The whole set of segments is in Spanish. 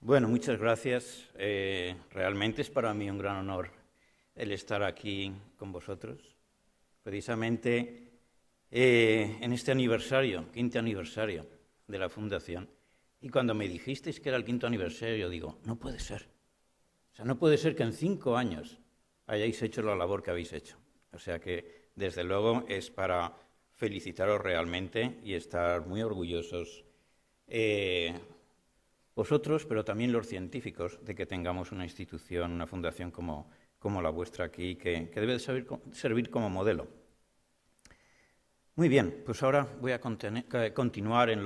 Bueno, muchas gracias. Realmente es para mí un gran honor el estar aquí con vosotros. Precisamente en este aniversario, 5º aniversario de la Fundación. Y cuando me dijisteis que era el 5º aniversario, digo, no puede ser. O sea, no puede ser que en 5 años hayáis hecho la labor que habéis hecho. O sea que, desde luego, es para felicitaros realmente y estar muy orgullosos vosotros, pero también los científicos, de que tengamos una institución, una fundación como la vuestra aquí, que debe servir como modelo. Muy bien, pues ahora voy a continuar en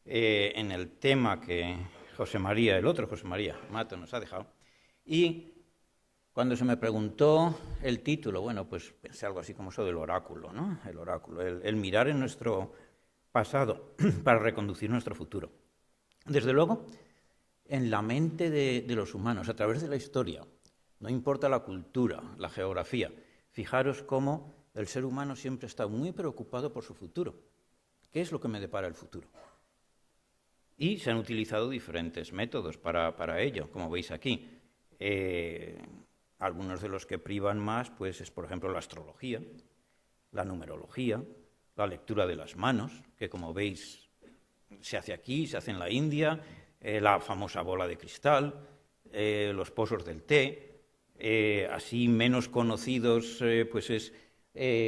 en el tema que José María, el otro José María Mato, nos ha dejado. Y cuando se me preguntó el título, bueno, pues pensé algo así como eso del oráculo, ¿no? El oráculo, el mirar en nuestro pasado para reconducir nuestro futuro. Desde luego, en la mente de los humanos, a través de la historia, no importa la cultura, la geografía, fijaros cómo el ser humano siempre está muy preocupado por su futuro. ¿Qué es lo que me depara el futuro? Y se han utilizado diferentes métodos para ello, como veis aquí. Algunos de los que privan más, pues es, por ejemplo, la astrología, la numerología, la lectura de las manos, que como veis se hace aquí, se hace en la India, la famosa bola de cristal, los pozos del té, así menos conocidos, pues es,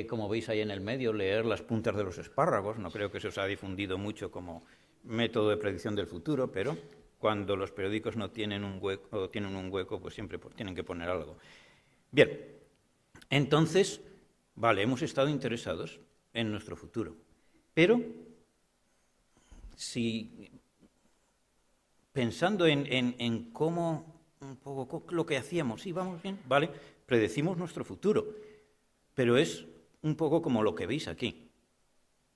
como veis ahí en el medio, leer las puntas de los espárragos. No creo que se os ha difundido mucho como método de predicción del futuro, pero cuando los periódicos no tienen un hueco, o tienen un hueco, pues siempre tienen que poner algo. Bien, entonces, vale, hemos estado interesados en nuestro futuro, pero si pensando en cómo, un poco lo que hacíamos, sí, vamos bien, vale, predecimos nuestro futuro, pero es un poco como lo que veis aquí,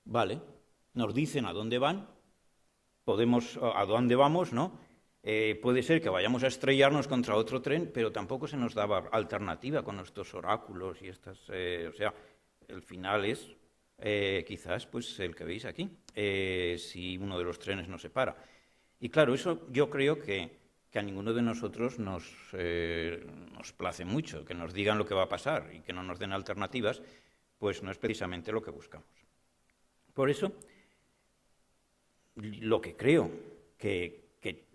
vale, nos dicen a dónde van, a dónde vamos, ¿no? Puede ser que vayamos a estrellarnos contra otro tren, pero tampoco se nos daba alternativa con estos oráculos y estas, o sea, el final es quizás pues el que veis aquí, si uno de los trenes no se para. Y claro, eso yo creo que a ninguno de nosotros nos place mucho, que nos digan lo que va a pasar y que no nos den alternativas, pues no es precisamente lo que buscamos. Por eso, lo que creo que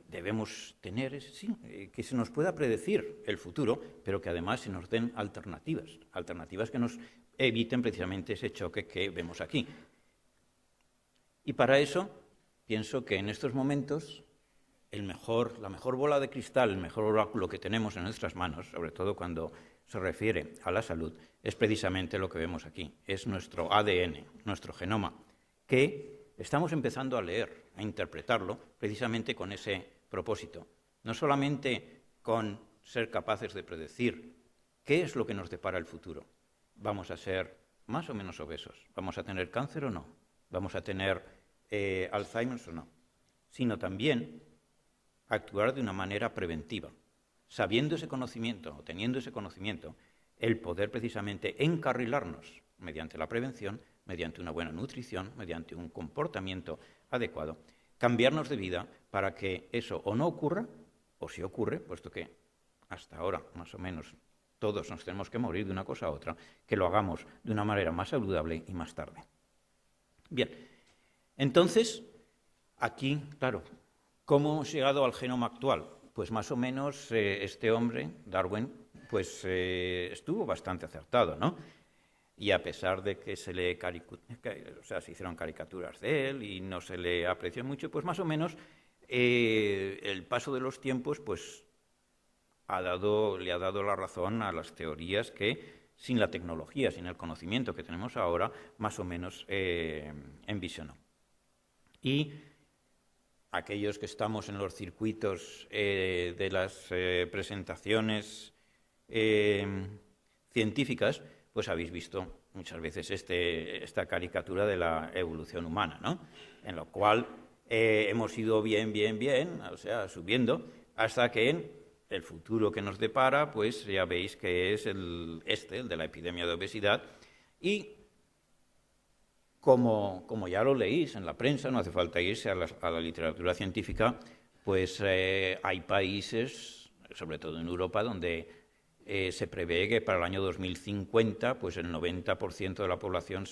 debemos tener es, sí, que se nos pueda predecir el futuro, pero que además se nos den alternativas que nos eviten precisamente ese choque que vemos aquí. Y para eso, pienso que en estos momentos, la mejor bola de cristal, el mejor oráculo que tenemos en nuestras manos, sobre todo cuando se refiere a la salud, es precisamente lo que vemos aquí. Es nuestro ADN, nuestro genoma, que estamos empezando a leer, a interpretarlo, precisamente con ese propósito. No solamente con ser capaces de predecir qué es lo que nos depara el futuro. Vamos a ser más o menos obesos, vamos a tener cáncer o no, vamos a tener Alzheimer o no, sino también actuar de una manera preventiva, sabiendo ese conocimiento o teniendo ese conocimiento, el poder precisamente encarrilarnos mediante la prevención, mediante una buena nutrición, mediante un comportamiento adecuado, cambiarnos de vida para que eso o no ocurra, o si ocurre, puesto que hasta ahora más o menos todos nos tenemos que morir de una cosa a otra, que lo hagamos de una manera más saludable y más tarde. Bien, entonces, aquí, claro, ¿cómo hemos llegado al genoma actual? Pues más o menos este hombre, Darwin, pues estuvo bastante acertado, ¿no? Y a pesar de que se hicieron caricaturas de él y no se le apreció mucho, pues más o menos el paso de los tiempos pues le ha dado la razón a las teorías que sin la tecnología, sin el conocimiento que tenemos ahora, más o menos envisionó. Y aquellos que estamos en los circuitos de las presentaciones científicas, pues habéis visto muchas veces esta caricatura de la evolución humana, ¿no? En lo cual hemos ido bien, o sea, subiendo, hasta que el futuro que nos depara, pues ya veis que es el de la epidemia de obesidad, y como ya lo leéis en la prensa, no hace falta irse a la literatura científica, pues hay países, sobre todo en Europa, donde se prevé que para el año 2050 pues el 90% de la población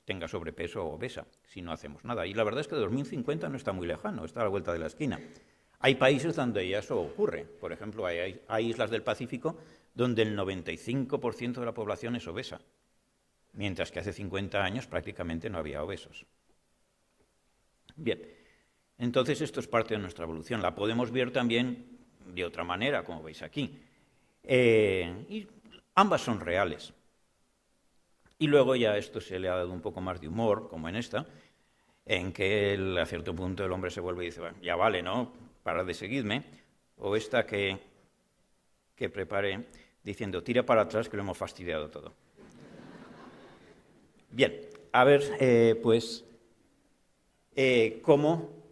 tenga sobrepeso o obesa, si no hacemos nada. Y la verdad es que 2050 no está muy lejano, está a la vuelta de la esquina. Hay países donde ya eso ocurre. Por ejemplo, hay islas del Pacífico donde el 95% de la población es obesa, mientras que hace 50 años prácticamente no había obesos. Bien, entonces esto es parte de nuestra evolución. La podemos ver también de otra manera, como veis aquí. Y ambas son reales. Y luego ya esto se le ha dado un poco más de humor, como en esta, en que a cierto punto el hombre se vuelve y dice, bueno, ya vale, ¿no? Parad de seguirme. O esta que preparé diciendo, tira para atrás que lo hemos fastidiado todo. Bien, a ver, cómo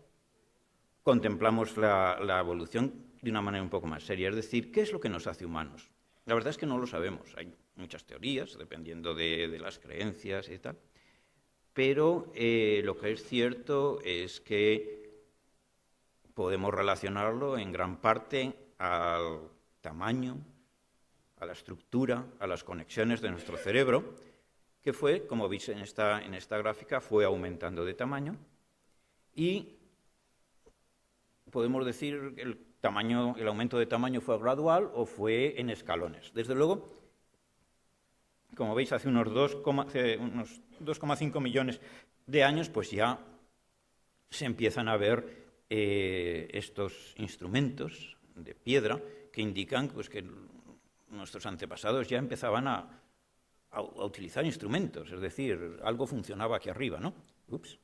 contemplamos la evolución de una manera un poco más seria. Es decir, ¿qué es lo que nos hace humanos? La verdad es que no lo sabemos. Hay muchas teorías, dependiendo de las creencias y tal. Pero lo que es cierto es que podemos relacionarlo en gran parte al tamaño, a la estructura, a las conexiones de nuestro cerebro, que fue, como veis en esta gráfica, fue aumentando de tamaño y podemos decir que el aumento de tamaño fue gradual o fue en escalones. Desde luego, como veis, hace unos 2,5 millones de años, pues ya se empiezan a ver estos instrumentos de piedra que indican pues, que nuestros antepasados ya empezaban a utilizar instrumentos, es decir, algo funcionaba aquí arriba, ¿no? Ups.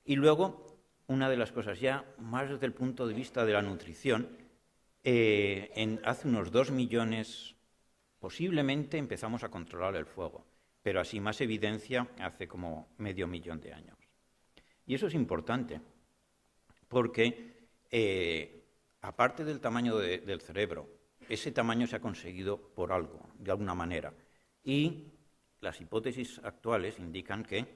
Y luego, una de las cosas ya más desde el punto de vista de la nutrición, hace unos 2 millones, posiblemente empezamos a controlar el fuego, pero así más evidencia hace como medio millón de años. Y eso es importante, porque aparte del tamaño del cerebro, ese tamaño se ha conseguido por algo, de alguna manera. Y las hipótesis actuales indican que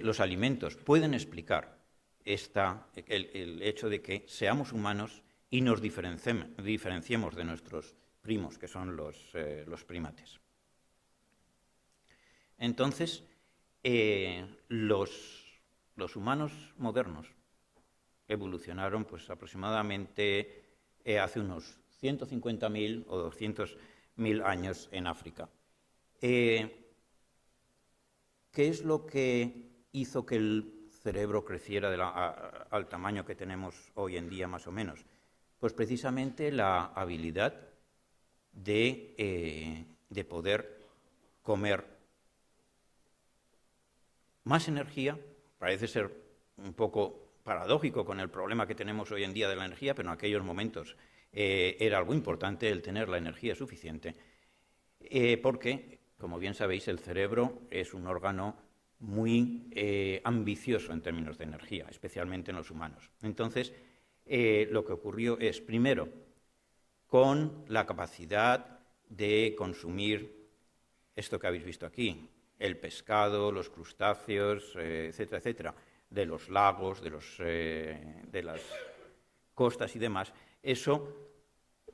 los alimentos pueden explicar el hecho de que seamos humanos y nos diferenciemos de nuestros primos, que son los primates. Entonces, los humanos modernos evolucionaron pues, aproximadamente hace unos 150.000 o 200.000 años en África. ¿Qué es lo que hizo que el cerebro creciera al tamaño que tenemos hoy en día, más o menos? Pues precisamente la habilidad de poder comer más energía. Parece ser un poco paradójico con el problema que tenemos hoy en día de la energía, pero en aquellos momentos era algo importante el tener la energía suficiente, porque, como bien sabéis, el cerebro es un órgano muy ambicioso en términos de energía, especialmente en los humanos. Entonces, lo que ocurrió es, primero, con la capacidad de consumir esto que habéis visto aquí, el pescado, los crustáceos, etcétera, etcétera, de los lagos, de las costas y demás, eso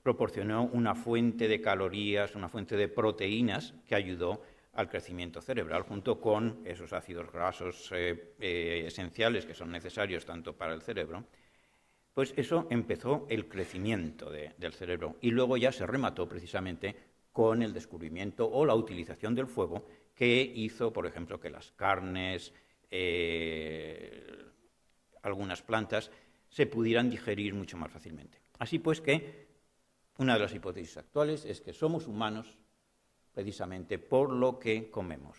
proporcionó una fuente de calorías, una fuente de proteínas que ayudó al crecimiento cerebral, junto con esos ácidos grasos esenciales que son necesarios tanto para el cerebro. Pues eso empezó el crecimiento del cerebro y luego ya se remató precisamente con el descubrimiento o la utilización del fuego que hizo, por ejemplo, que las carnes, algunas plantas, se pudieran digerir mucho más fácilmente. Así pues que una de las hipótesis actuales es que somos humanos precisamente por lo que comemos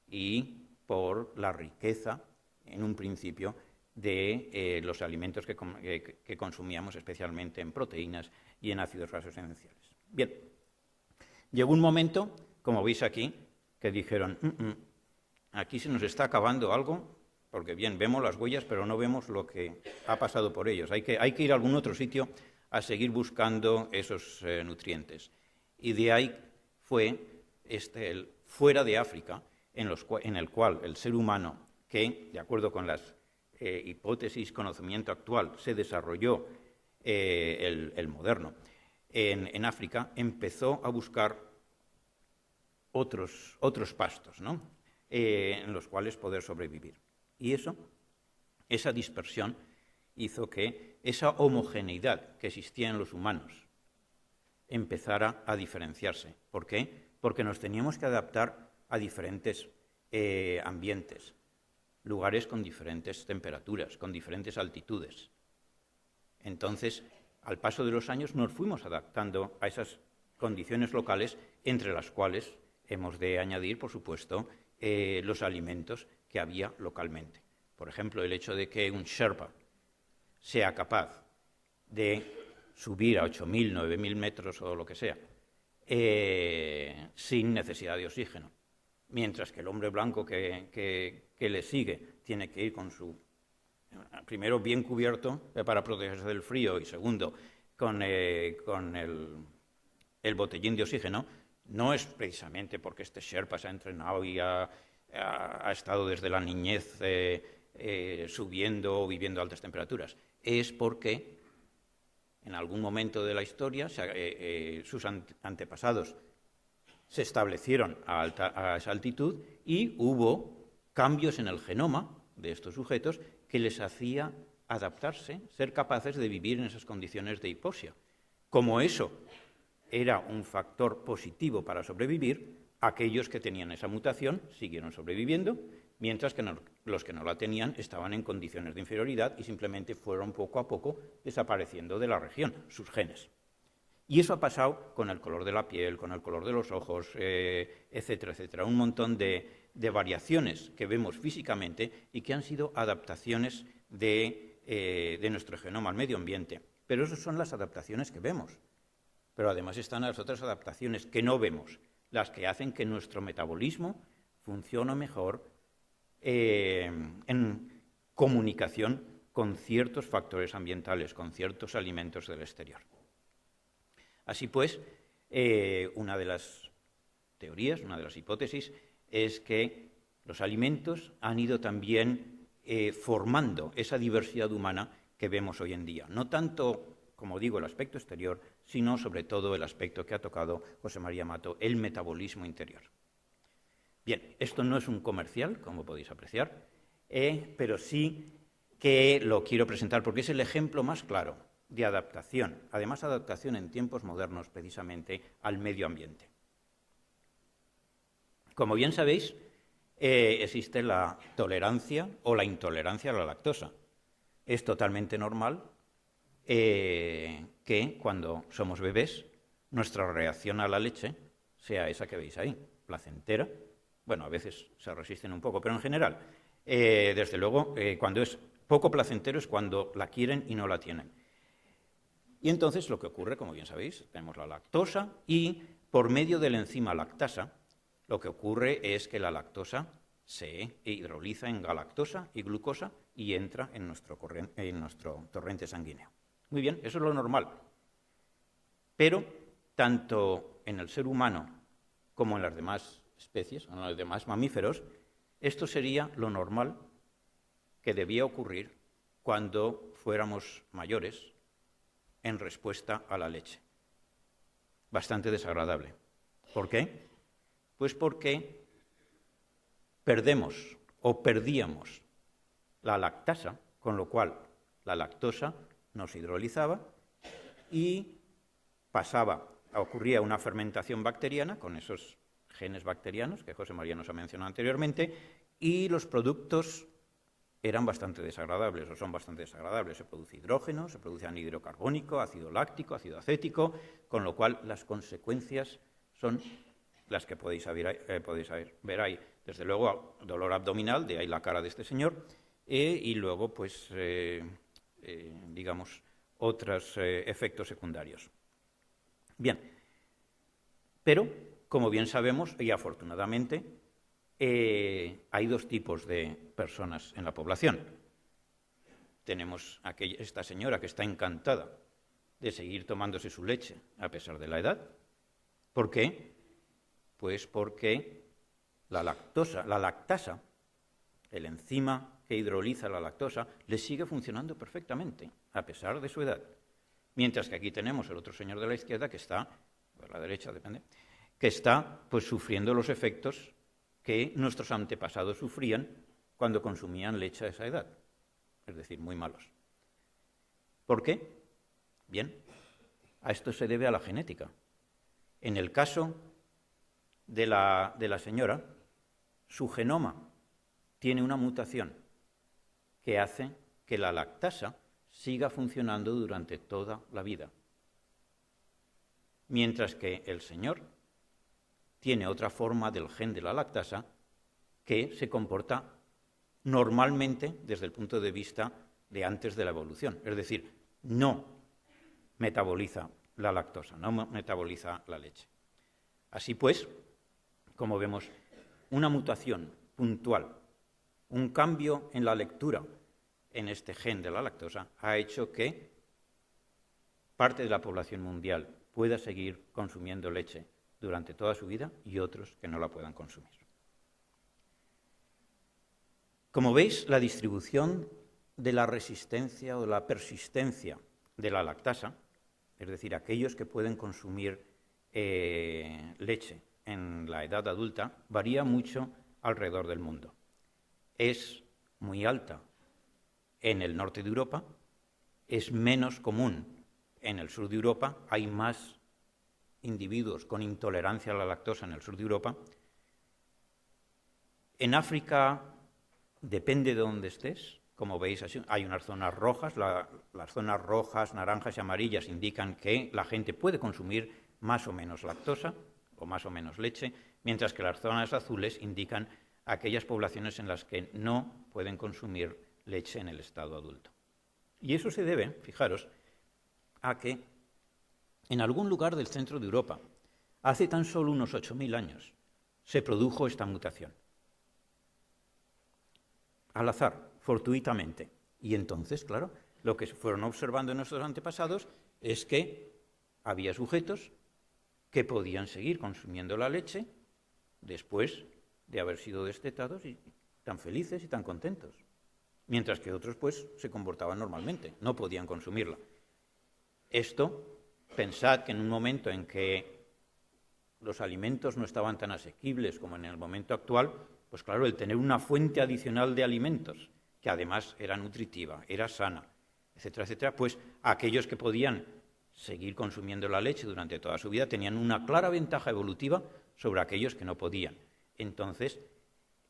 y por la riqueza, en un principio, de los alimentos que consumíamos, especialmente en proteínas y en ácidos grasos esenciales. Bien, llegó un momento, como veis aquí, que dijeron, aquí se nos está acabando algo, porque bien, vemos las huellas, pero no vemos lo que ha pasado por ellos. Hay que ir a algún otro sitio a seguir buscando esos nutrientes. Y de ahí fue, fuera de África, en el cual el ser humano, que, de acuerdo con las hipótesis, conocimiento actual, se desarrolló el moderno, en África, empezó a buscar otros pastos, ¿no? En los cuales poder sobrevivir. Y esa dispersión hizo que esa homogeneidad que existía en los humanos empezara a diferenciarse. ¿Por qué? Porque nos teníamos que adaptar a diferentes ambientes, lugares con diferentes temperaturas, con diferentes altitudes. Entonces, al paso de los años nos fuimos adaptando a esas condiciones locales, entre las cuales hemos de añadir, por supuesto, los alimentos que había localmente. Por ejemplo, el hecho de que un Sherpa sea capaz de subir a 8.000, 9.000 metros o lo que sea, sin necesidad de oxígeno, mientras que el hombre blanco que le sigue tiene que ir con su, primero, bien cubierto para protegerse del frío y segundo, con el botellín de oxígeno, no es precisamente porque este Sherpa se ha entrenado y ha estado desde la niñez subiendo o viviendo a altas temperaturas, es porque en algún momento de la historia sus antepasados se establecieron a esa altitud y hubo cambios en el genoma de estos sujetos que les hacía adaptarse, ser capaces de vivir en esas condiciones de hipoxia. Como eso era un factor positivo para sobrevivir, aquellos que tenían esa mutación siguieron sobreviviendo, mientras que los que no la tenían estaban en condiciones de inferioridad y simplemente fueron poco a poco desapareciendo de la región, sus genes. Y eso ha pasado con el color de la piel, con el color de los ojos, etcétera, etcétera. Un montón de variaciones que vemos físicamente y que han sido adaptaciones de nuestro genoma al medio ambiente. Pero esas son las adaptaciones que vemos. Pero además están las otras adaptaciones que no vemos, las que hacen que nuestro metabolismo funcione mejor en comunicación con ciertos factores ambientales, con ciertos alimentos del exterior. Así pues, una de las teorías, una de las hipótesis, es que los alimentos han ido también formando esa diversidad humana que vemos hoy en día. No tanto, como digo, el aspecto exterior, sino sobre todo el aspecto que ha tocado José María Mato, el metabolismo interior. Bien, esto no es un comercial, como podéis apreciar, pero sí que lo quiero presentar porque es el ejemplo más claro de adaptación, además adaptación en tiempos modernos precisamente al medio ambiente. Como bien sabéis, existe la tolerancia o la intolerancia a la lactosa. Es totalmente normal que cuando somos bebés nuestra reacción a la leche sea esa que veis ahí, placentera. Bueno, a veces se resisten un poco, pero en general, desde luego, cuando es poco placentero es cuando la quieren y no la tienen. Y entonces lo que ocurre, como bien sabéis, tenemos la lactosa y por medio de la enzima lactasa, lo que ocurre es que la lactosa se hidroliza en galactosa y glucosa y entra en nuestro torrente sanguíneo. Muy bien, eso es lo normal. Pero tanto en el ser humano como en las demás especies, en los demás mamíferos, esto sería lo normal que debía ocurrir cuando fuéramos mayores en respuesta a la leche. Bastante desagradable. ¿Por qué? Pues porque perdíamos la lactasa, con lo cual la lactosa nos hidrolizaba y ocurría una fermentación bacteriana con esos genes bacterianos que José María nos ha mencionado anteriormente y los productos eran bastante desagradables o son bastante desagradables. Se produce hidrógeno, se produce anhídrido carbónico, ácido láctico, ácido acético, con lo cual las consecuencias son las que podéis ver ahí. Desde luego, dolor abdominal, de ahí la cara de este señor, y luego, pues, digamos, otros efectos secundarios. Bien, pero, como bien sabemos, y afortunadamente, hay dos tipos de personas en la población. Tenemos esta señora que está encantada de seguir tomándose su leche a pesar de la edad. ¿Por qué? Pues porque la lactasa, el enzima que hidroliza la lactosa, le sigue funcionando perfectamente, a pesar de su edad. Mientras que aquí tenemos el otro señor de la izquierda que está, o a la derecha, depende, que está pues sufriendo los efectos que nuestros antepasados sufrían cuando consumían leche a esa edad, es decir, muy malos. ¿Por qué? Bien, a esto se debe a la genética. En el caso de la señora, su genoma tiene una mutación que hace que la lactasa siga funcionando durante toda la vida, mientras que el señor tiene otra forma del gen de la lactasa que se comporta normalmente desde el punto de vista de antes de la evolución, es decir, no metaboliza la lactosa, no metaboliza la leche. Así pues, como vemos, una mutación puntual, un cambio en la lectura en este gen de la lactosa ha hecho que parte de la población mundial pueda seguir consumiendo leche durante toda su vida y otros que no la puedan consumir. Como veis, la distribución de la resistencia o de la persistencia de la lactasa, es decir, aquellos que pueden consumir leche en la edad adulta, varía mucho alrededor del mundo. Es muy alta en el norte de Europa, es menos común en el sur de Europa, hay más individuos con intolerancia a la lactosa en el sur de Europa. En África depende de dónde estés, como veis hay unas zonas rojas, las zonas rojas, naranjas y amarillas indican que la gente puede consumir más o menos lactosa o más o menos leche, mientras que las zonas azules indican aquellas poblaciones en las que no pueden consumir leche en el estado adulto. Y eso se debe, fijaros, a que en algún lugar del centro de Europa, hace tan solo unos 8.000 años, se produjo esta mutación. Al azar, fortuitamente. Y entonces, claro, lo que fueron observando nuestros antepasados es que había sujetos que podían seguir consumiendo la leche después de haber sido destetados y tan felices y tan contentos. Mientras que otros, pues, se comportaban normalmente, no podían consumirla. Esto, pensad que en un momento en que los alimentos no estaban tan asequibles como en el momento actual, pues claro, el tener una fuente adicional de alimentos, que además era nutritiva, era sana, etcétera, etcétera, pues aquellos que podían seguir consumiendo la leche durante toda su vida tenían una clara ventaja evolutiva sobre aquellos que no podían. Entonces,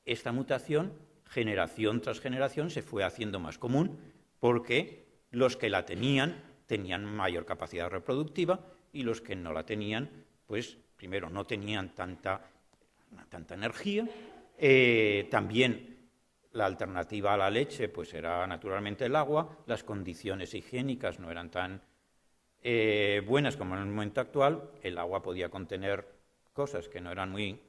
esta mutación, generación tras generación, se fue haciendo más común porque los que la tenían mayor capacidad reproductiva y los que no la tenían, pues primero no tenían tanta energía, también la alternativa a la leche pues era naturalmente el agua, las condiciones higiénicas no eran tan buenas como en el momento actual, el agua podía contener cosas que no eran muy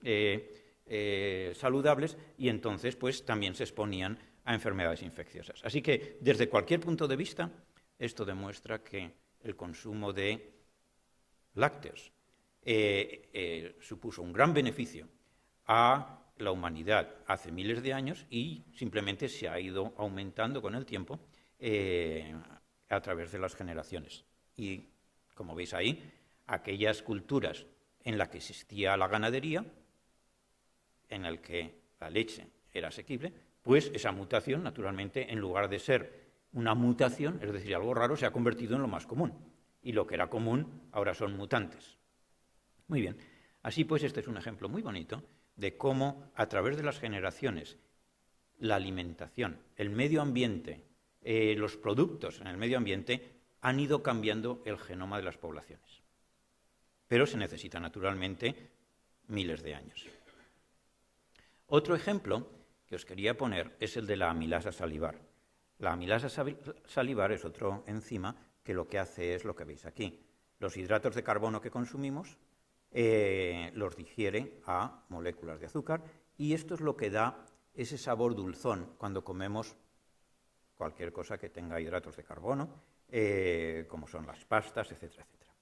saludables y entonces pues también se exponían a enfermedades infecciosas. Así que desde cualquier punto de vista esto demuestra que el consumo de lácteos supuso un gran beneficio a la humanidad hace miles de años y simplemente se ha ido aumentando con el tiempo a través de las generaciones. Y, como veis ahí, aquellas culturas en las que existía la ganadería, en las que la leche era asequible, pues esa mutación, naturalmente, en lugar de ser una mutación, es decir, algo raro, se ha convertido en lo más común. Y lo que era común ahora son mutantes. Muy bien. Así pues, este es un ejemplo muy bonito de cómo, a través de las generaciones, la alimentación, el medio ambiente, los productos en el medio ambiente han ido cambiando el genoma de las poblaciones. Pero se necesita, naturalmente, miles de años. Otro ejemplo que os quería poner es el de la amilasa salivar. La amilasa salivar es otro enzima que lo que hace es lo que veis aquí. Los hidratos de carbono que consumimos los digiere a moléculas de azúcar y esto es lo que da ese sabor dulzón cuando comemos cualquier cosa que tenga hidratos de carbono, como son las pastas, etcétera, etcétera.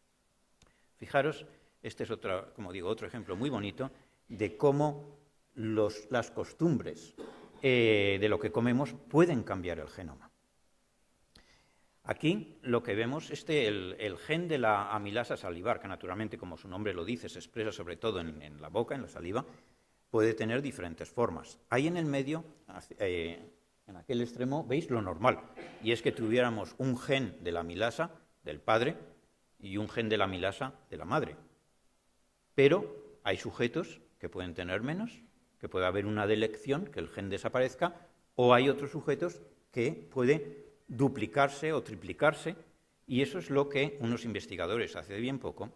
Fijaros, este es otro ejemplo muy bonito de cómo las costumbres de lo que comemos pueden cambiar el genoma. Aquí lo que vemos es el gen de la amilasa salivar, que naturalmente, como su nombre lo dice, se expresa sobre todo en la boca, en la saliva, puede tener diferentes formas. Ahí en el medio, en aquel extremo, veis lo normal, y es que tuviéramos un gen de la amilasa del padre y un gen de la amilasa de la madre. Pero hay sujetos que pueden tener menos, que puede haber una delección, que el gen desaparezca, o hay otros sujetos que puede duplicarse o triplicarse, y eso es lo que unos investigadores hace bien poco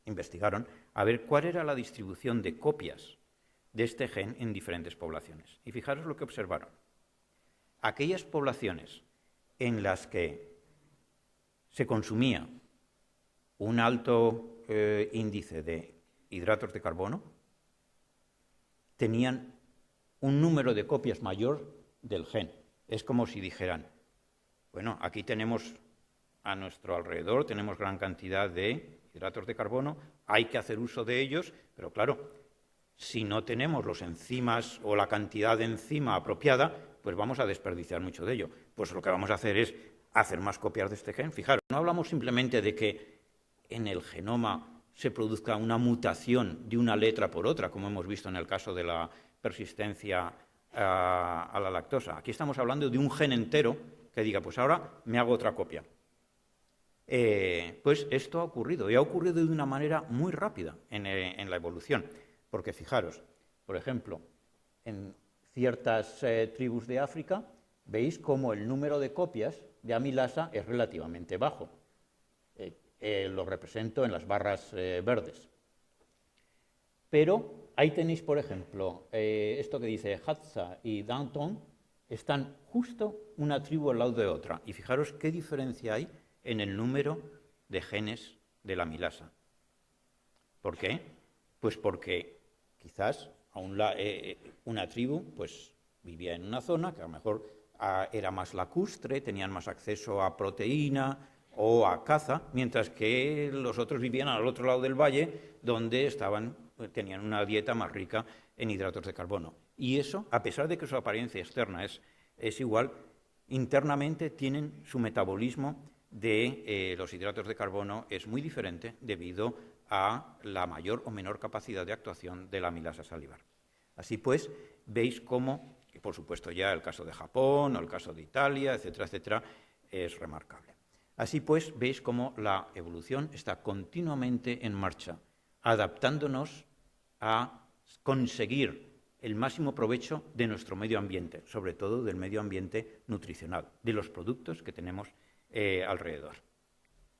investigaron, a ver cuál era la distribución de copias de este gen en diferentes poblaciones. Y fijaros lo que observaron. Aquellas poblaciones en las que se consumía un alto índice de hidratos de carbono, tenían un número de copias mayor del gen. Es como si dijeran, bueno, aquí tenemos a nuestro alrededor, tenemos gran cantidad de hidratos de carbono, hay que hacer uso de ellos, pero claro, si no tenemos los enzimas o la cantidad de enzima apropiada, pues vamos a desperdiciar mucho de ello. Pues lo que vamos a hacer es hacer más copias de este gen. Fijaros, no hablamos simplemente de que en el genoma se produzca una mutación de una letra por otra, como hemos visto en el caso de la persistencia a la lactosa. Aquí estamos hablando de un gen entero que diga, pues ahora me hago otra copia. Pues esto ha ocurrido, y ha ocurrido de una manera muy rápida en la evolución. Porque fijaros, por ejemplo, en ciertas tribus de África, veis cómo el número de copias de amilasa es relativamente bajo. Lo represento en las barras verdes. Pero ahí tenéis, por ejemplo, esto que dice Hadza y Danton, están justo una tribu al lado de otra. Y fijaros qué diferencia hay en el número de genes de la amilasa. ¿Por qué? Pues porque quizás una tribu pues, vivía en una zona que a lo mejor era más lacustre, tenían más acceso a proteína o a caza, mientras que los otros vivían al otro lado del valle, donde tenían una dieta más rica en hidratos de carbono. Y eso, a pesar de que su apariencia externa es igual, internamente tienen su metabolismo de los hidratos de carbono es muy diferente debido a la mayor o menor capacidad de actuación de la amilasa salivar. Así pues, veis cómo, y por supuesto ya el caso de Japón o el caso de Italia, etcétera, etcétera, es remarcable. Así pues, veis cómo la evolución está continuamente en marcha, adaptándonos a conseguir el máximo provecho de nuestro medio ambiente, sobre todo del medio ambiente nutricional, de los productos que tenemos alrededor.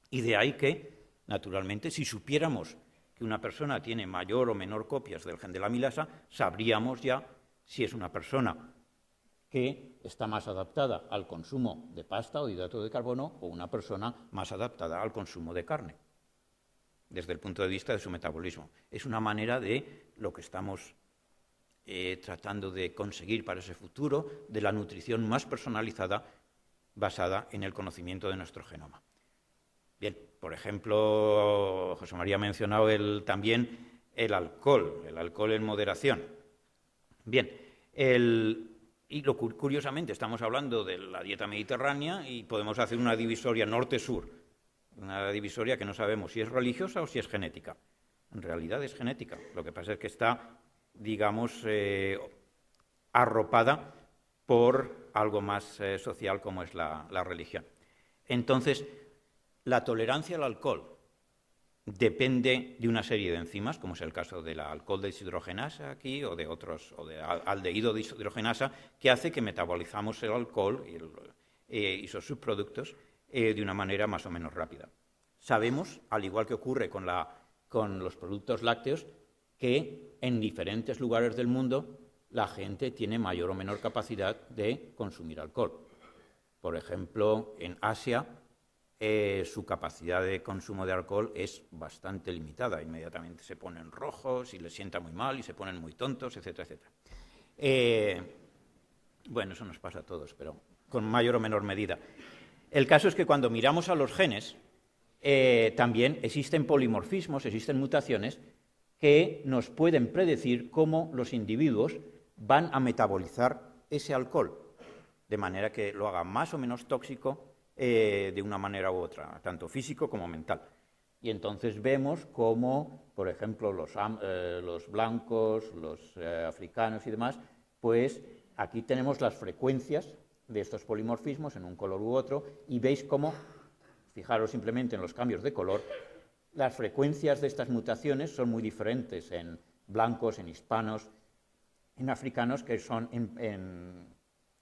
Y de ahí que, naturalmente, si supiéramos que una persona tiene mayor o menor copias del gen de la amilasa, sabríamos ya si es una persona que está más adaptada al consumo de pasta o hidrato de carbono o una persona más adaptada al consumo de carne, desde el punto de vista de su metabolismo. Es una manera de lo que estamos tratando de conseguir para ese futuro, de la nutrición más personalizada basada en el conocimiento de nuestro genoma. Bien, por ejemplo, José María ha mencionado también el alcohol en moderación. Bien, curiosamente estamos hablando de la dieta mediterránea y podemos hacer una divisoria norte-sur, una divisoria que no sabemos si es religiosa o si es genética. En realidad es genética, lo que pasa es que está, digamos, arropada por algo más social como es la religión. Entonces, la tolerancia al alcohol depende de una serie de enzimas, como es el caso del alcohol deshidrogenasa aquí, o de otros, o de aldehído deshidrogenasa, que hace que metabolizamos el alcohol y sus subproductos de una manera más o menos rápida. Sabemos, al igual que ocurre con los productos lácteos, que en diferentes lugares del mundo la gente tiene mayor o menor capacidad de consumir alcohol. Por ejemplo, en Asia, su capacidad de consumo de alcohol es bastante limitada. Inmediatamente se ponen rojos y les sienta muy mal y se ponen muy tontos, etcétera, etcétera. Bueno, eso nos pasa a todos, pero con mayor o menor medida. El caso es que cuando miramos a los genes, también existen polimorfismos, existen mutaciones que nos pueden predecir cómo los individuos van a metabolizar ese alcohol, de manera que lo haga más o menos tóxico de una manera u otra, tanto físico como mental. Y entonces vemos cómo, por ejemplo, los blancos, los africanos y demás, pues aquí tenemos las frecuencias de estos polimorfismos en un color u otro, y veis cómo, fijaros simplemente en los cambios de color, las frecuencias de estas mutaciones son muy diferentes en blancos, en hispanos, en africanos, que son en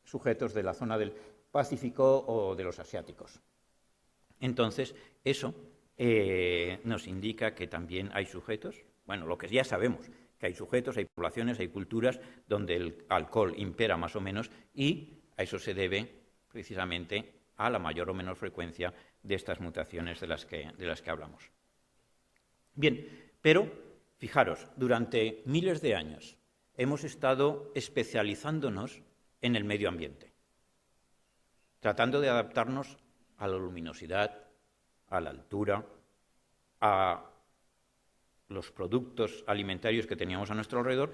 sujetos de la zona del Pacífico o de los asiáticos. Entonces, eso nos indica que también hay sujetos, bueno, lo que ya sabemos, que hay sujetos, hay poblaciones, hay culturas donde el alcohol impera más o menos, y a eso se debe precisamente a la mayor o menor frecuencia de estas mutaciones de las que hablamos. Bien, pero fijaros, durante miles de años hemos estado especializándonos en el medio ambiente, tratando de adaptarnos a la luminosidad, a la altura, a los productos alimentarios que teníamos a nuestro alrededor,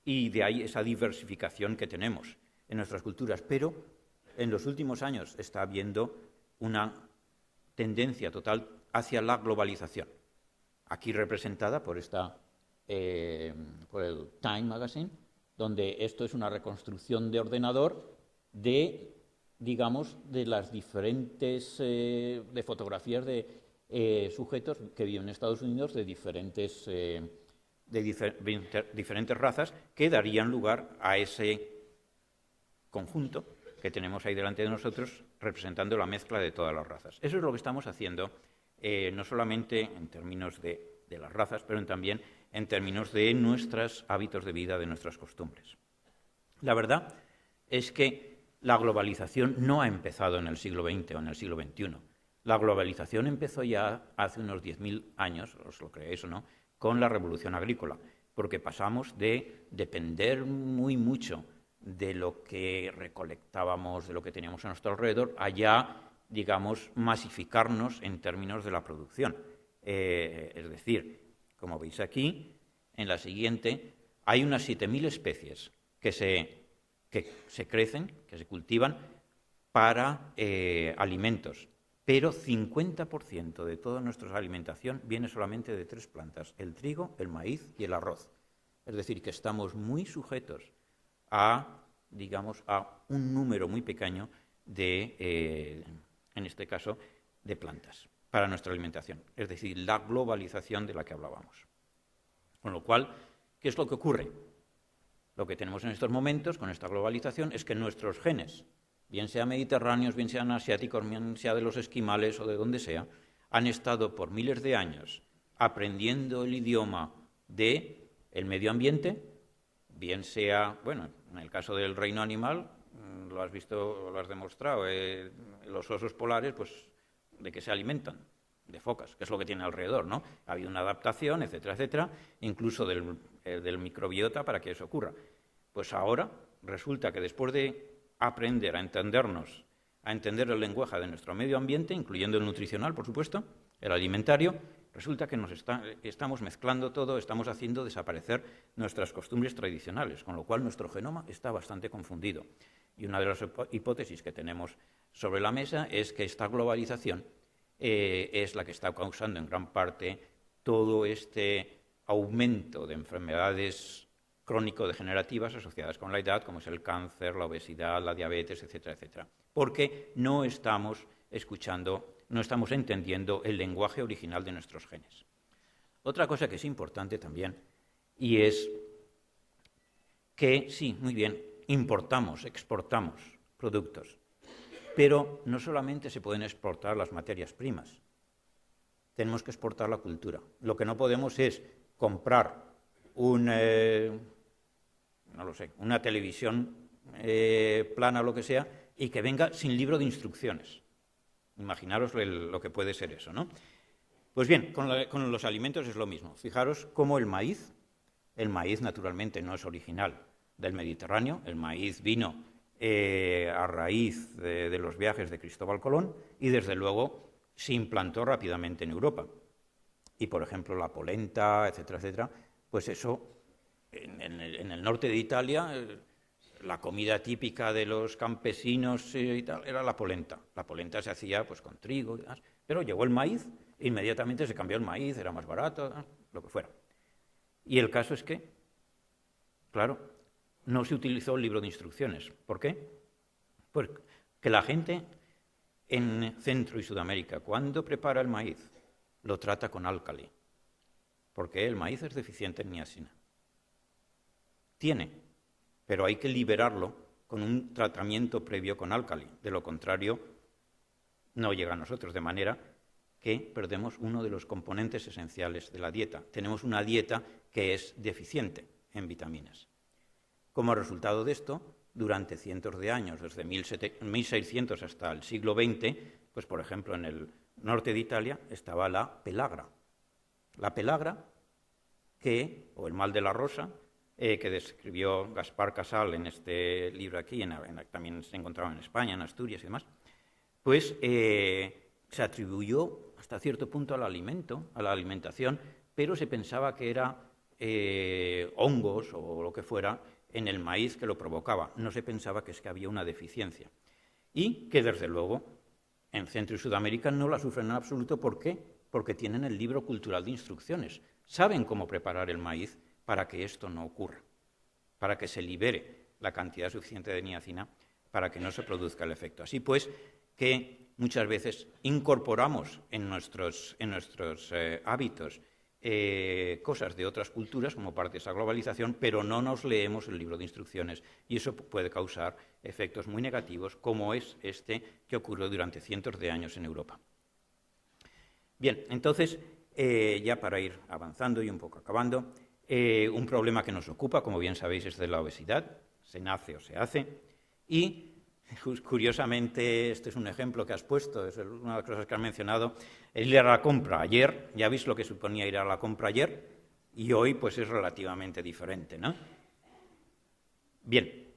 y de ahí esa diversificación que tenemos en nuestras culturas. Pero en los últimos años está habiendo una tendencia total hacia la globalización, aquí representada por el Time Magazine, donde esto es una reconstrucción de ordenador de, digamos, de las diferentes de fotografías de sujetos que viven en Estados Unidos de diferentes razas, que darían lugar a ese conjunto que tenemos ahí delante de nosotros, representando la mezcla de todas las razas. Eso es lo que estamos haciendo, no solamente en términos de las razas, pero también en términos de nuestros hábitos de vida, de nuestras costumbres. La verdad es que la globalización no ha empezado en el siglo XX o en el siglo XXI. La globalización empezó ya hace unos 10.000 años, os lo creéis o no, con la revolución agrícola, porque pasamos de depender muy mucho de lo que recolectábamos, de lo que teníamos a nuestro alrededor, a ya, digamos, masificarnos en términos de la producción. Es decir, como veis aquí, en la siguiente, hay unas 7.000 especies que se crecen, que se cultivan para alimentos, pero 50% de toda nuestra alimentación viene solamente de 3 plantas, el trigo, el maíz y el arroz. Es decir, que estamos muy sujetos a, digamos, a un número muy pequeño de, en este caso, de plantas para nuestra alimentación. Es decir, la globalización de la que hablábamos. Con lo cual, ¿qué es lo que ocurre? Lo que tenemos en estos momentos con esta globalización es que nuestros genes, bien sean mediterráneos, bien sean asiáticos, bien sea de los esquimales o de donde sea, han estado por miles de años aprendiendo el idioma del medio ambiente, bien sea, bueno, en el caso del reino animal, lo has visto, lo has demostrado, los osos polares, pues, ¿de qué se alimentan? De focas, que es lo que tienen alrededor, ¿no? Ha habido una adaptación, etcétera, etcétera, incluso del microbiota para que eso ocurra. Pues ahora resulta que después de aprender a entendernos, a entender el lenguaje de nuestro medio ambiente, incluyendo el nutricional, por supuesto, el alimentario, resulta que estamos mezclando todo, estamos haciendo desaparecer nuestras costumbres tradicionales, con lo cual nuestro genoma está bastante confundido. Y una de las hipótesis que tenemos sobre la mesa es que esta globalización es la que está causando en gran parte todo este aumento de enfermedades crónico-degenerativas asociadas con la edad, como es el cáncer, la obesidad, la diabetes, etcétera, etcétera, porque no estamos escuchando, no estamos entendiendo el lenguaje original de nuestros genes. Otra cosa que es importante también, y es que, sí, muy bien, importamos, exportamos productos, pero no solamente se pueden exportar las materias primas, tenemos que exportar la cultura. Lo que no podemos es comprar una televisión plana o lo que sea, y que venga sin libro de instrucciones. Imaginaros lo que puede ser eso, ¿no? Pues bien, con los alimentos es lo mismo. Fijaros cómo el maíz naturalmente no es original del Mediterráneo, el maíz vino a raíz de los viajes de Cristóbal Colón y desde luego se implantó rápidamente en Europa. y, por ejemplo, la polenta, etcétera, etcétera, pues eso, en el norte de Italia, la comida típica de los campesinos y tal, era la polenta. La polenta se hacía pues con trigo y demás, pero llegó el maíz, e inmediatamente se cambió el maíz, era más barato, lo que fuera. Y el caso es que, claro, no se utilizó el libro de instrucciones. ¿Por qué? Pues que la gente en Centro y Sudamérica, cuando prepara el maíz, lo trata con álcali, porque el maíz es deficiente en niacina. Tiene, pero hay que liberarlo con un tratamiento previo con álcali. De lo contrario, no llega a nosotros, de manera que perdemos uno de los componentes esenciales de la dieta. Tenemos una dieta que es deficiente en vitaminas. Como resultado de esto, durante cientos de años, desde 1600 hasta el siglo XX, pues por ejemplo en el norte de Italia estaba la pelagra. La pelagra, o el mal de la rosa, que describió Gaspar Casal en este libro aquí, también se encontraba en España, en Asturias y demás, pues se atribuyó hasta cierto punto al alimento, a la alimentación, pero se pensaba que era hongos o lo que fuera en el maíz que lo provocaba. No se pensaba que es que había una deficiencia. Y que, desde luego, en Centro y Sudamérica no la sufren en absoluto. ¿Por qué? Porque tienen el libro cultural de instrucciones. Saben cómo preparar el maíz para que esto no ocurra, para que se libere la cantidad suficiente de niacina para que no se produzca el efecto. Así pues, que muchas veces incorporamos en nuestros hábitos cosas de otras culturas como parte de esa globalización, pero no nos leemos el libro de instrucciones y eso puede causar efectos muy negativos, como es este que ocurrió durante cientos de años en Europa. Bien, entonces, ya para ir avanzando y un poco acabando, un problema que nos ocupa, como bien sabéis, es de la obesidad. Se nace o se hace. Y, curiosamente, este es un ejemplo que has puesto, es una de las cosas que has mencionado, el ir a la compra. Ayer, ya veis lo que suponía ir a la compra ayer, y hoy pues es relativamente diferente, ¿no? Bien,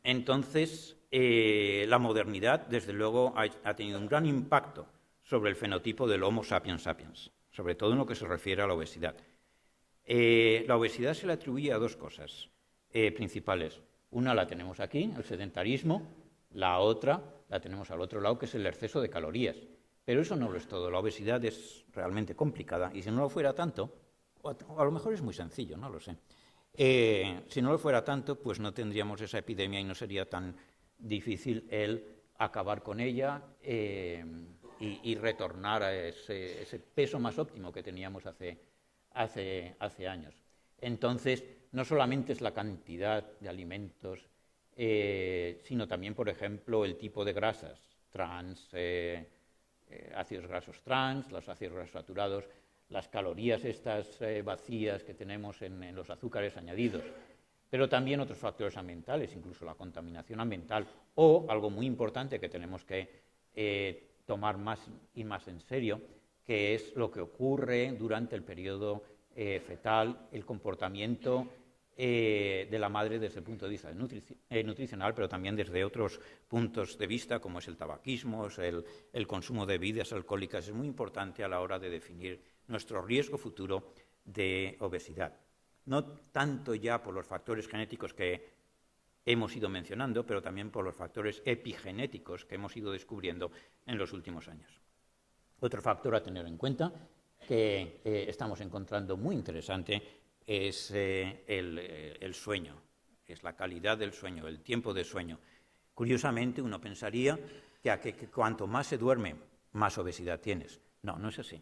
entonces, la modernidad, desde luego, ha tenido un gran impacto sobre el fenotipo del Homo sapiens sapiens, sobre todo en lo que se refiere a la obesidad. La obesidad se le atribuye a dos cosas principales. Una la tenemos aquí, el sedentarismo, la otra la tenemos al otro lado, que es el exceso de calorías. Pero eso no lo es todo, la obesidad es realmente complicada, y si no lo fuera tanto, o a lo mejor es muy sencillo, no lo sé. Si no lo fuera tanto, pues no tendríamos esa epidemia y no sería tan difícil el acabar con ella y retornar a ese peso más óptimo que teníamos hace años. Entonces, no solamente es la cantidad de alimentos, sino también, por ejemplo, el tipo de grasas, trans, ácidos grasos trans, los ácidos grasos saturados, las calorías estas vacías que tenemos en los azúcares añadidos, pero también otros factores ambientales, incluso la contaminación ambiental, o algo muy importante que tenemos que tomar más y más en serio, que es lo que ocurre durante el periodo fetal, el comportamiento de la madre desde el punto de vista nutricional, pero también desde otros puntos de vista, como es el tabaquismo, es el consumo de bebidas alcohólicas. Es muy importante a la hora de definir nuestro riesgo futuro de obesidad. No tanto ya por los factores genéticos que hemos ido mencionando, pero también por los factores epigenéticos que hemos ido descubriendo en los últimos años. Otro factor a tener en cuenta que estamos encontrando muy interesante es el sueño, es la calidad del sueño, el tiempo de sueño. Curiosamente, uno pensaría que cuanto más se duerme, más obesidad tienes. No, no es así.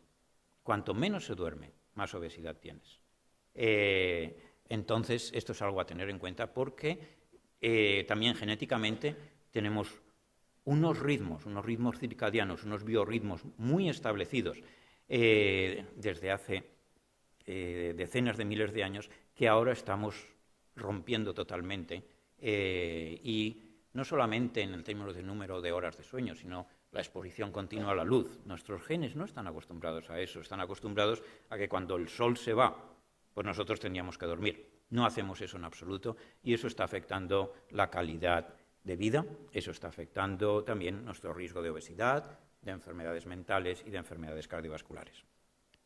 Cuanto menos se duerme, más obesidad tienes. Entonces, esto es algo a tener en cuenta porque también genéticamente tenemos unos ritmos circadianos, unos biorritmos muy establecidos desde hace decenas de miles de años que ahora estamos rompiendo totalmente y no solamente en el término de número de horas de sueño, sino la exposición continua a la luz. Nuestros genes no están acostumbrados a eso, están acostumbrados a que cuando el sol se va, pues nosotros tendríamos que dormir. No hacemos eso en absoluto y eso está afectando la calidad de vida, eso está afectando también nuestro riesgo de obesidad, de enfermedades mentales y de enfermedades cardiovasculares.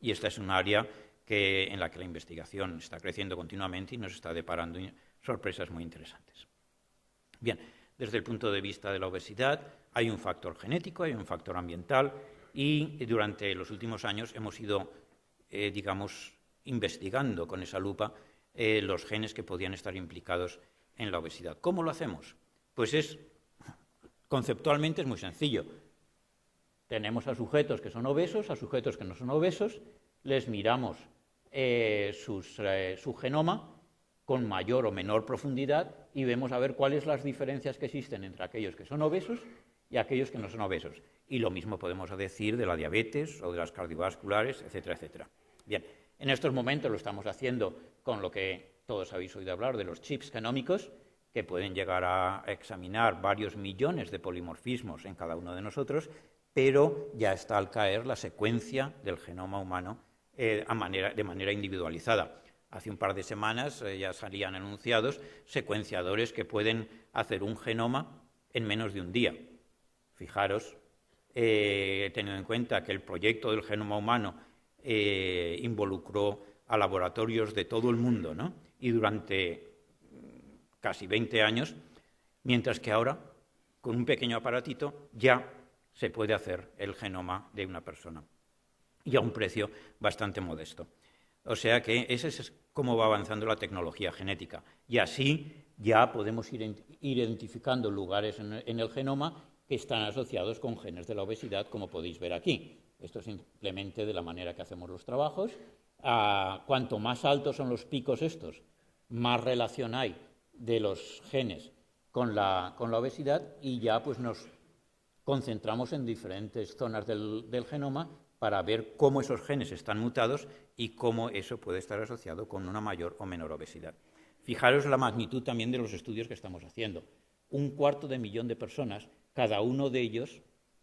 Y esta es un área en la que la investigación está creciendo continuamente y nos está deparando sorpresas muy interesantes. Bien, desde el punto de vista de la obesidad, hay un factor genético, hay un factor ambiental, y durante los últimos años hemos ido, investigando con esa lupa los genes que podían estar implicados en la obesidad. ¿Cómo lo hacemos? Pues conceptualmente es muy sencillo. Tenemos a sujetos que son obesos, a sujetos que no son obesos, les miramos su genoma con mayor o menor profundidad y vemos a ver cuáles las diferencias que existen entre aquellos que son obesos y aquellos que no son obesos. Y lo mismo podemos decir de la diabetes o de las cardiovasculares, etcétera, etcétera. Bien, en estos momentos lo estamos haciendo con lo que todos habéis oído hablar de los chips genómicos, que pueden llegar a examinar varios millones de polimorfismos en cada uno de nosotros, pero ya está al caer la secuencia del genoma humano de manera individualizada. Hace un par de semanas ya salían anunciados secuenciadores que pueden hacer un genoma en menos de un día. Fijaros, teniendo en cuenta que el proyecto del genoma humano involucró a laboratorios de todo el mundo, ¿no? Y durante casi 20 años, mientras que ahora, con un pequeño aparatito, ya se puede hacer el genoma de una persona y a un precio bastante modesto. O sea que ese es cómo va avanzando la tecnología genética. Y así ya podemos ir identificando lugares en el genoma que están asociados con genes de la obesidad, como podéis ver aquí. Esto es simplemente de la manera que hacemos los trabajos. Cuanto más altos son los picos estos, más relación hay de los genes con la obesidad, y ya pues nos concentramos en diferentes zonas del genoma para ver cómo esos genes están mutados y cómo eso puede estar asociado con una mayor o menor obesidad. Fijaros la magnitud también de los estudios que estamos haciendo. 250.000 de personas, cada uno de ellos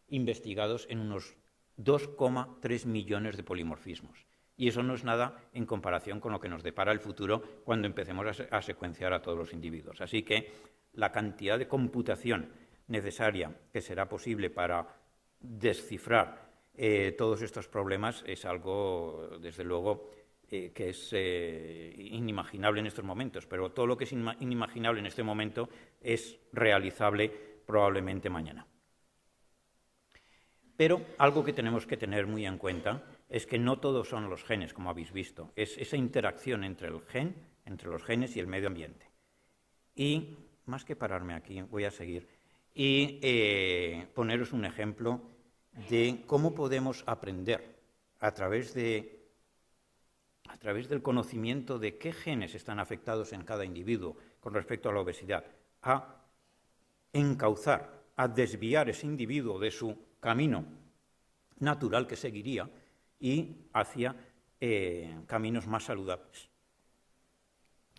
investigados en unos 2,3 millones de polimorfismos. Y eso no es nada en comparación con lo que nos depara el futuro cuando empecemos a secuenciar a todos los individuos. Así que la cantidad de computación necesaria que será posible para descifrar todos estos problemas es algo, desde luego, que es inimaginable en estos momentos, pero todo lo que es inimaginable en este momento es realizable probablemente mañana. Pero algo que tenemos que tener muy en cuenta es que no todos son los genes, como habéis visto, es esa interacción entre los genes y el medio ambiente. Y, más que pararme aquí, voy a seguir y poneros un ejemplo de cómo podemos aprender a través del conocimiento de qué genes están afectados en cada individuo con respecto a la obesidad, a encauzar, a desviar ese individuo de su camino natural que seguiría y hacia caminos más saludables.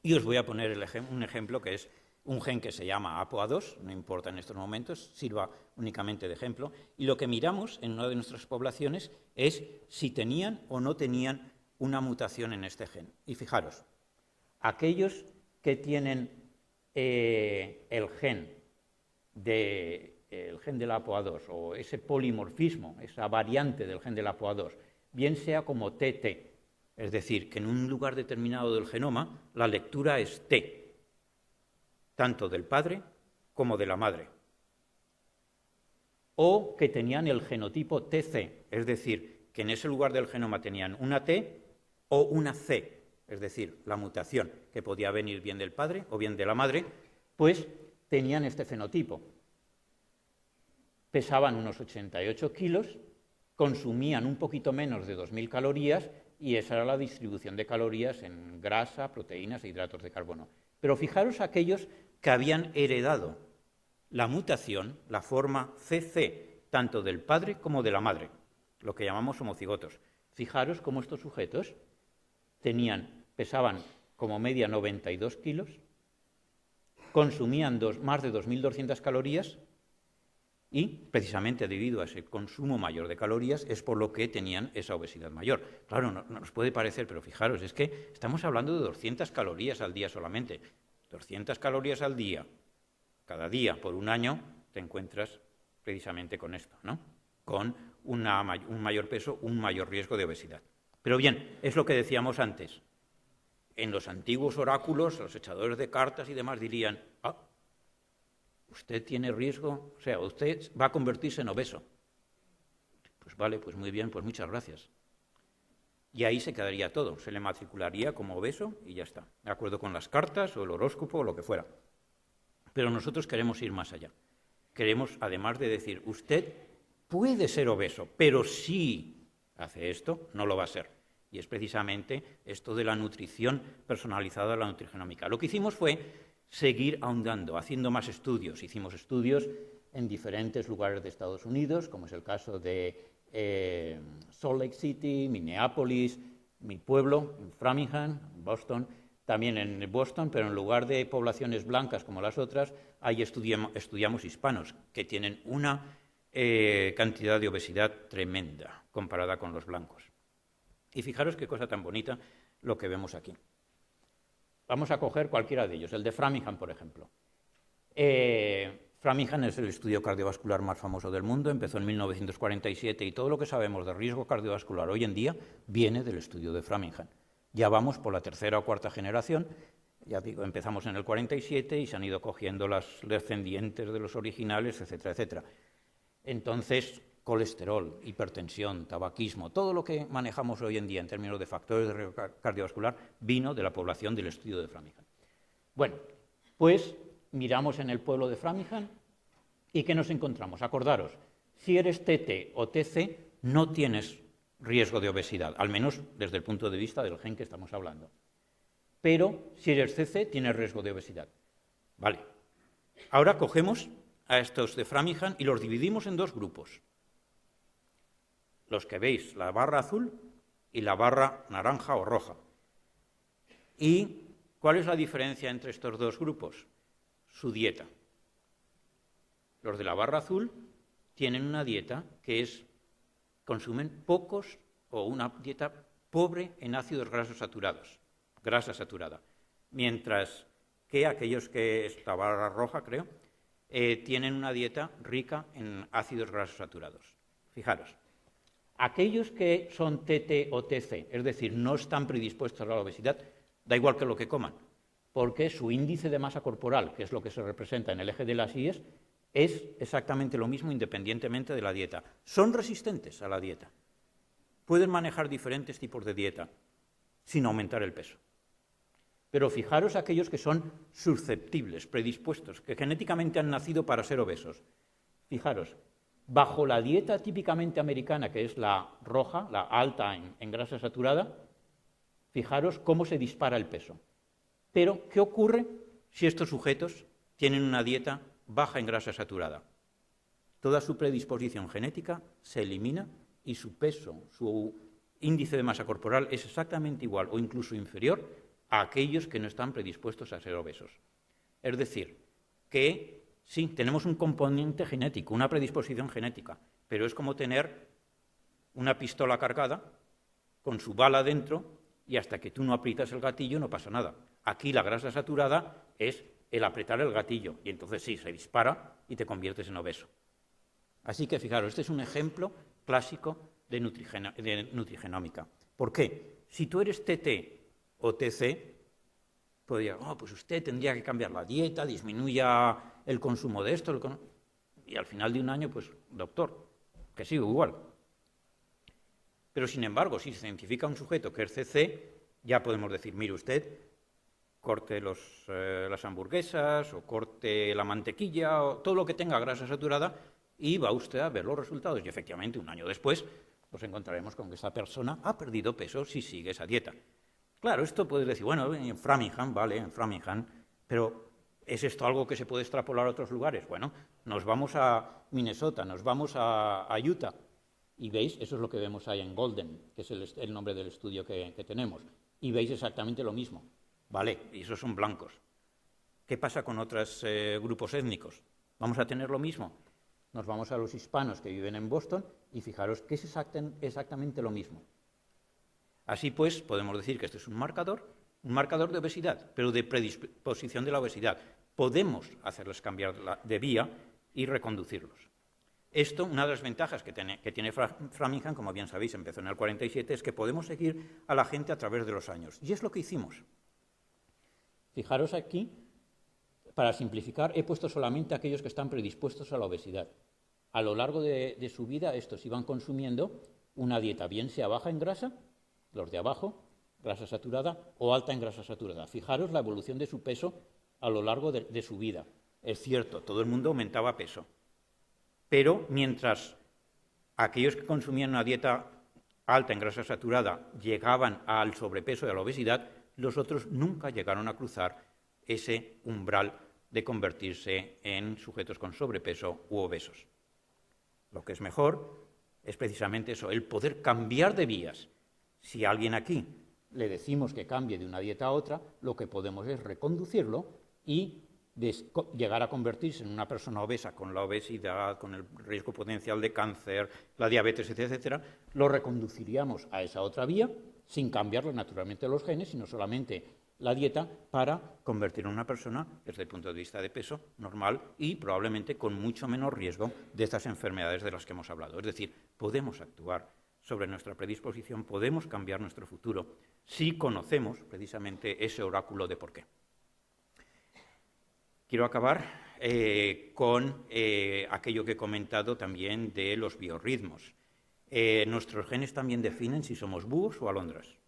Y os voy a poner un ejemplo que es un gen que se llama APOA2, no importa en estos momentos, sirva únicamente de ejemplo, y lo que miramos en una de nuestras poblaciones es si tenían o no tenían una mutación en este gen. Y fijaros, aquellos que tienen el gen de la APOA2 o ese polimorfismo, esa variante del gen de la APOA2, bien sea como TT, es decir, que en un lugar determinado del genoma la lectura es T, tanto del padre como de la madre, o que tenían el genotipo TC, es decir, que en ese lugar del genoma tenían una T o una C, es decir, la mutación que podía venir bien del padre o bien de la madre, pues tenían este fenotipo. Pesaban unos 88 kilos, consumían un poquito menos de 2.000 calorías y esa era la distribución de calorías en grasa, proteínas e hidratos de carbono. Pero fijaros aquellos que habían heredado la mutación, la forma CC, tanto del padre como de la madre, lo que llamamos homocigotos. Fijaros cómo estos sujetos pesaban como media 92 kilos, consumían más de 2.200 calorías y, precisamente debido a ese consumo mayor de calorías, es por lo que tenían esa obesidad mayor. Claro, no nos puede parecer, pero fijaros, es que estamos hablando de 200 calorías al día solamente. 200 calorías al día, cada día por un año, te encuentras precisamente con esto, ¿no? Con un mayor peso, un mayor riesgo de obesidad. Pero bien, es lo que decíamos antes. En los antiguos oráculos, los echadores de cartas y demás dirían, usted tiene riesgo, o sea, usted va a convertirse en obeso. Pues vale, pues muy bien, pues muchas gracias. Y ahí se quedaría todo, se le matricularía como obeso y ya está, de acuerdo con las cartas o el horóscopo o lo que fuera. Pero nosotros queremos ir más allá. Queremos, además de decir, usted puede ser obeso, pero si hace esto, no lo va a ser. Y es precisamente esto de la nutrición personalizada, la nutrigenómica. Lo que hicimos fue seguir ahondando, haciendo más estudios. Hicimos estudios en diferentes lugares de Estados Unidos, como es el caso de Salt Lake City, Minneapolis, mi pueblo, en Framingham, Boston, también en Boston, pero en lugar de poblaciones blancas como las otras, ahí estudiamos hispanos, que tienen una cantidad de obesidad tremenda comparada con los blancos. Y fijaros qué cosa tan bonita lo que vemos aquí. Vamos a coger cualquiera de ellos, el de Framingham, por ejemplo. Framingham es el estudio cardiovascular más famoso del mundo, empezó en 1947 y todo lo que sabemos de riesgo cardiovascular hoy en día viene del estudio de Framingham. Ya vamos por la tercera o cuarta generación, ya digo, empezamos en el 47 y se han ido cogiendo las descendientes de los originales, etcétera, etcétera. Entonces, colesterol, hipertensión, tabaquismo, todo lo que manejamos hoy en día en términos de factores de riesgo cardiovascular vino de la población del estudio de Framingham. Bueno, pues miramos en el pueblo de Framingham y ¿qué nos encontramos? Acordaros, si eres TT o TC no tienes riesgo de obesidad, al menos desde el punto de vista del gen que estamos hablando. Pero si eres CC tienes riesgo de obesidad. Vale, ahora cogemos a estos de Framingham y los dividimos en dos grupos. Los que veis, la barra azul y la barra naranja o roja. ¿Y cuál es la diferencia entre estos dos grupos? Su dieta. Los de la barra azul tienen una dieta que consumen pocos o una dieta pobre en ácidos grasos saturados, grasa saturada, mientras que aquellos que es la barra roja, creo, tienen una dieta rica en ácidos grasos saturados. Fijaros, aquellos que son TT o TC, es decir, no están predispuestos a la obesidad, da igual que lo que coman, porque su índice de masa corporal, que es lo que se representa en el eje de las IES, es exactamente lo mismo independientemente de la dieta. Son resistentes a la dieta. Pueden manejar diferentes tipos de dieta sin aumentar el peso. Pero fijaros aquellos que son susceptibles, predispuestos, que genéticamente han nacido para ser obesos. Fijaros, bajo la dieta típicamente americana, que es la roja, la alta en grasa saturada, fijaros cómo se dispara el peso. Pero, ¿qué ocurre si estos sujetos tienen una dieta baja en grasa saturada? Toda su predisposición genética se elimina y su peso, su índice de masa corporal es exactamente igual o incluso inferior a aquellos que no están predispuestos a ser obesos. Es decir, que sí, tenemos un componente genético, una predisposición genética, pero es como tener una pistola cargada con su bala dentro y hasta que tú no aprietas el gatillo no pasa nada. Aquí la grasa saturada es el apretar el gatillo y entonces sí, se dispara y te conviertes en obeso. Así que fijaros, este es un ejemplo clásico de nutrigenómica. ¿Por qué? Si tú eres TT o TC, podría, pues usted tendría que cambiar la dieta, disminuya el consumo de esto, y al final de un año, pues, doctor, que sigo igual. Pero, sin embargo, si se identifica un sujeto que es CC, ya podemos decir, mire usted, corte las hamburguesas, o corte la mantequilla, o todo lo que tenga grasa saturada, y va usted a ver los resultados. Y, efectivamente, un año después, nos encontraremos con que esa persona ha perdido peso si sigue esa dieta. Claro, esto puedes decir, bueno, en Framingham, vale, en Framingham, pero ¿es esto algo que se puede extrapolar a otros lugares? Bueno, nos vamos a Minnesota, nos vamos a Utah, y veis, eso es lo que vemos ahí en Golden, que es el nombre del estudio que tenemos, y veis exactamente lo mismo. Vale, y esos son blancos. ¿Qué pasa con otros grupos étnicos? ¿Vamos a tener lo mismo? Nos vamos a los hispanos que viven en Boston, y fijaros que es exactamente lo mismo. Así pues, podemos decir que este es un marcador de obesidad, pero de predisposición de la obesidad. Podemos hacerles cambiar de vía y reconducirlos. Esto, una de las ventajas que tiene Framingham, como bien sabéis, empezó en el 47, es que podemos seguir a la gente a través de los años. Y es lo que hicimos. Fijaros aquí, para simplificar, he puesto solamente aquellos que están predispuestos a la obesidad. A lo largo de su vida, estos iban consumiendo una dieta, bien sea baja en grasa, los de abajo, grasa saturada, o alta en grasa saturada. Fijaros la evolución de su peso a lo largo de su vida. Es cierto, todo el mundo aumentaba peso. Pero mientras aquellos que consumían una dieta alta en grasa saturada llegaban al sobrepeso y a la obesidad, los otros nunca llegaron a cruzar ese umbral de convertirse en sujetos con sobrepeso u obesos. Lo que es mejor es precisamente eso, el poder cambiar de vías. Si a alguien aquí le decimos que cambie de una dieta a otra, lo que podemos es reconducirlo y llegar a convertirse en una persona obesa con la obesidad, con el riesgo potencial de cáncer, la diabetes, etcétera, lo reconduciríamos a esa otra vía sin cambiarle naturalmente los genes, sino solamente la dieta para convertir en una persona, desde el punto de vista de peso, normal y probablemente con mucho menos riesgo de estas enfermedades de las que hemos hablado. Es decir, podemos actuar sobre nuestra predisposición, podemos cambiar nuestro futuro si conocemos precisamente ese oráculo de por qué. Quiero acabar con aquello que he comentado también de los biorritmos. Nuestros genes también definen si somos búhos o alondras.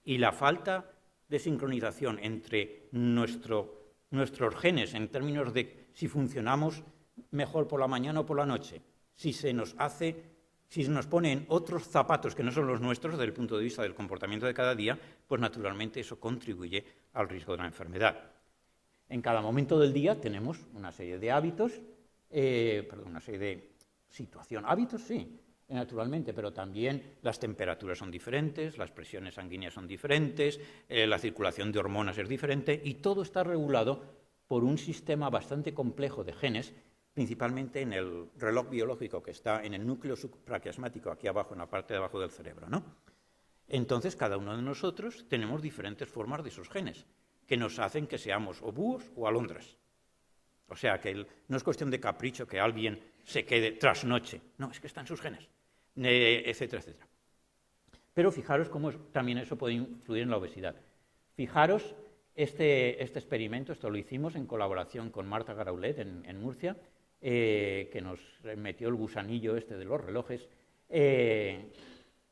Y la falta de sincronización entre nuestros genes en términos de si funcionamos mejor por la mañana o por la noche, si se nos pone en otros zapatos que no son los nuestros desde el punto de vista del comportamiento de cada día, pues naturalmente eso contribuye al riesgo de la enfermedad. En cada momento del día tenemos una serie de hábitos, una serie de situaciones, hábitos sí, naturalmente, pero también las temperaturas son diferentes, las presiones sanguíneas son diferentes, la circulación de hormonas es diferente y todo está regulado por un sistema bastante complejo de genes, principalmente en el reloj biológico que está en el núcleo supraquiasmático, aquí abajo, en la parte de abajo del cerebro, ¿no? Entonces, cada uno de nosotros tenemos diferentes formas de esos genes, que nos hacen que seamos o búhos o alondras. O sea, que no es cuestión de capricho que alguien se quede trasnoche. No, es que están sus genes, etcétera, etcétera. Pero fijaros cómo también eso puede influir en la obesidad. Fijaros este experimento, esto lo hicimos en colaboración con Marta Garaulet en Murcia, que nos metió el gusanillo este de los relojes.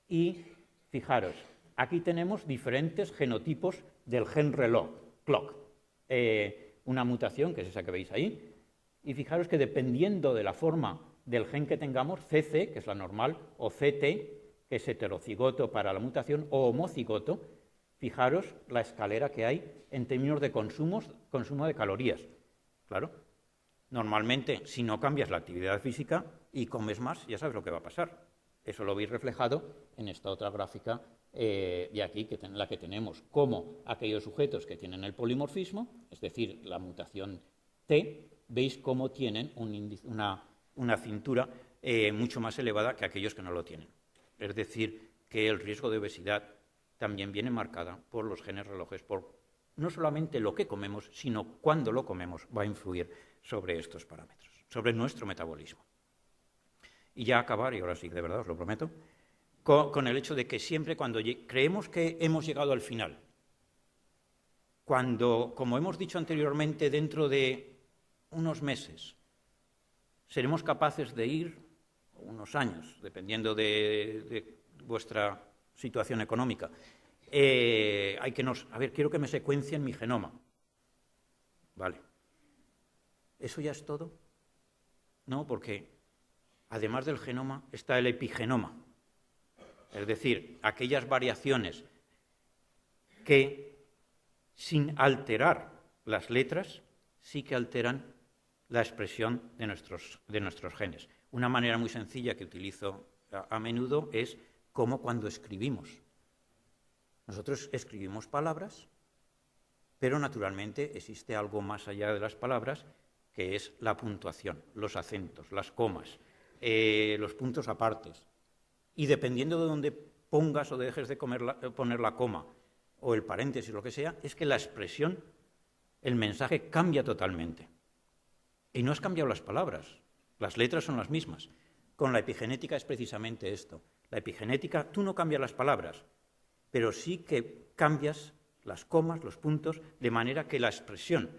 Y fijaros, aquí tenemos diferentes genotipos del gen reloj, clock. Una mutación, que es esa que veis ahí, y fijaros que dependiendo de la forma del gen que tengamos, CC, que es la normal, o CT, que es heterocigoto para la mutación, o homocigoto, fijaros la escalera que hay en términos de consumo de calorías. Claro, normalmente si no cambias la actividad física y comes más, ya sabes lo que va a pasar. Eso lo veis reflejado en esta otra gráfica de aquí, la que tenemos como aquellos sujetos que tienen el polimorfismo, es decir, la mutación T, veis cómo tienen una cintura mucho más elevada que aquellos que no lo tienen. Es decir, que el riesgo de obesidad también viene marcada por los genes relojes, por no solamente lo que comemos, sino cuándo lo comemos va a influir sobre estos parámetros, sobre nuestro metabolismo. Y ya acabar, y ahora sí, de verdad, os lo prometo, con el hecho de que siempre cuando creemos que hemos llegado al final, cuando, como hemos dicho anteriormente, dentro de unos meses seremos capaces de ir, unos años, dependiendo de vuestra situación económica, quiero que me secuencien mi genoma. Vale. ¿Eso ya es todo? No, porque además del genoma está el epigenoma. Es decir, aquellas variaciones que, sin alterar las letras, sí que alteran la expresión de nuestros genes. Una manera muy sencilla que utilizo a menudo es como cuando escribimos. Nosotros escribimos palabras, pero naturalmente existe algo más allá de las palabras, que es la puntuación, los acentos, las comas, los puntos apartes. Y dependiendo de dónde pongas o dejes de poner la coma o el paréntesis, lo que sea, es que la expresión, el mensaje cambia totalmente. Y no has cambiado las palabras, Las letras son las mismas. Con la epigenética es precisamente esto. La epigenética, tú no cambias las palabras, pero sí que cambias las comas, los puntos, de manera que la expresión,